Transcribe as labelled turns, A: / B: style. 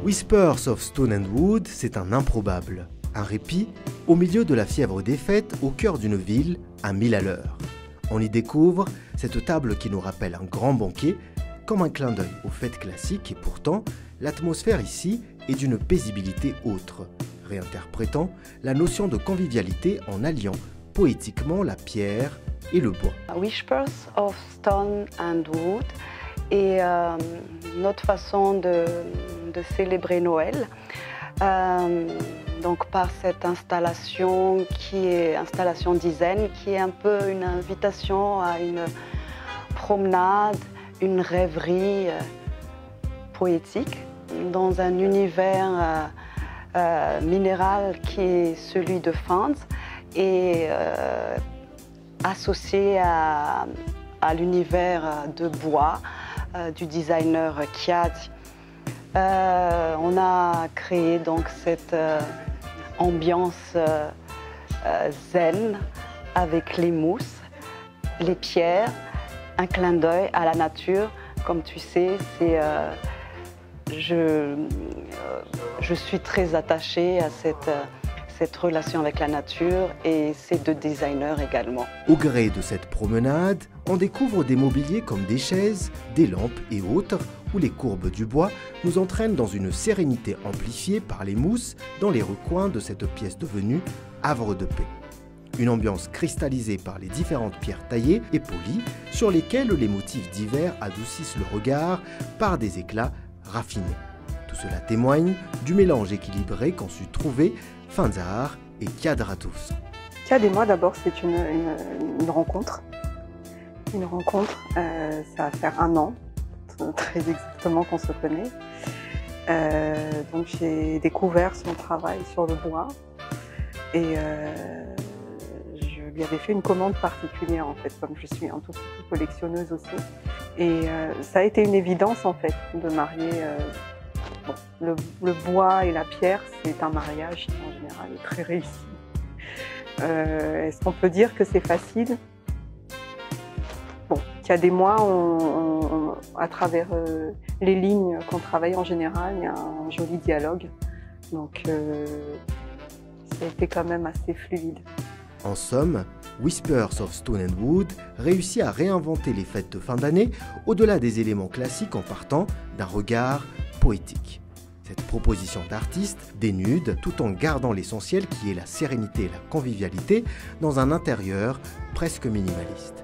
A: Whispers of Stone and Wood, c'est un improbable, un répit au milieu de la fièvre des fêtes au cœur d'une ville à 1000 à l'heure. On y découvre cette table qui nous rappelle un grand banquet, comme un clin d'œil aux fêtes classiques, et pourtant, l'atmosphère ici est d'une paisibilité autre, réinterprétant la notion de convivialité en alliant poétiquement la pierre et le bois.
B: Whispers of Stone and Wood est notre façon de célébrer Noël. Donc par cette installation qui est installation design, qui est un peu une invitation à une promenade, une rêverie poétique dans un univers minéral qui est celui de Fans et associé à l'univers de bois du designer Kiad. On a créé donc cette ambiance zen avec les mousses, les pierres, un clin d'œil à la nature. Comme tu sais, je suis très attachée à cette relation avec la nature et ces deux designers également.
A: Au gré de cette promenade, on découvre des mobiliers comme des chaises, des lampes et autres, où les courbes du bois nous entraînent dans une sérénité amplifiée par les mousses dans les recoins de cette pièce devenue havre de paix. Une ambiance cristallisée par les différentes pierres taillées et polies sur lesquelles les motifs divers adoucissent le regard par des éclats raffinés. Tout cela témoigne du mélange équilibré qu'ont su trouver Fanzahar et Kiad Ratous.
C: Kiad et moi, d'abord, c'est une rencontre. Une rencontre, ça va faire 1 an, très exactement qu'on se connaît. Donc j'ai découvert son travail sur le bois et je lui avais fait une commande particulière en fait, comme je suis un tout petit peu collectionneuse aussi. Et ça a été une évidence en fait de marier le bois et la pierre. C'est un mariage qui en général est très réussi. Est-ce qu'on peut dire que c'est facile? Bon, Kiad et moi, à travers les lignes qu'on travaille en général, il y a un joli dialogue. Donc, ça a été quand même assez fluide.
A: En somme, Whispers of Stone and Wood réussit à réinventer les fêtes de fin d'année au-delà des éléments classiques en partant d'un regard poétique. Cette proposition d'artiste dénude tout en gardant l'essentiel qui est la sérénité et la convivialité dans un intérieur presque minimaliste.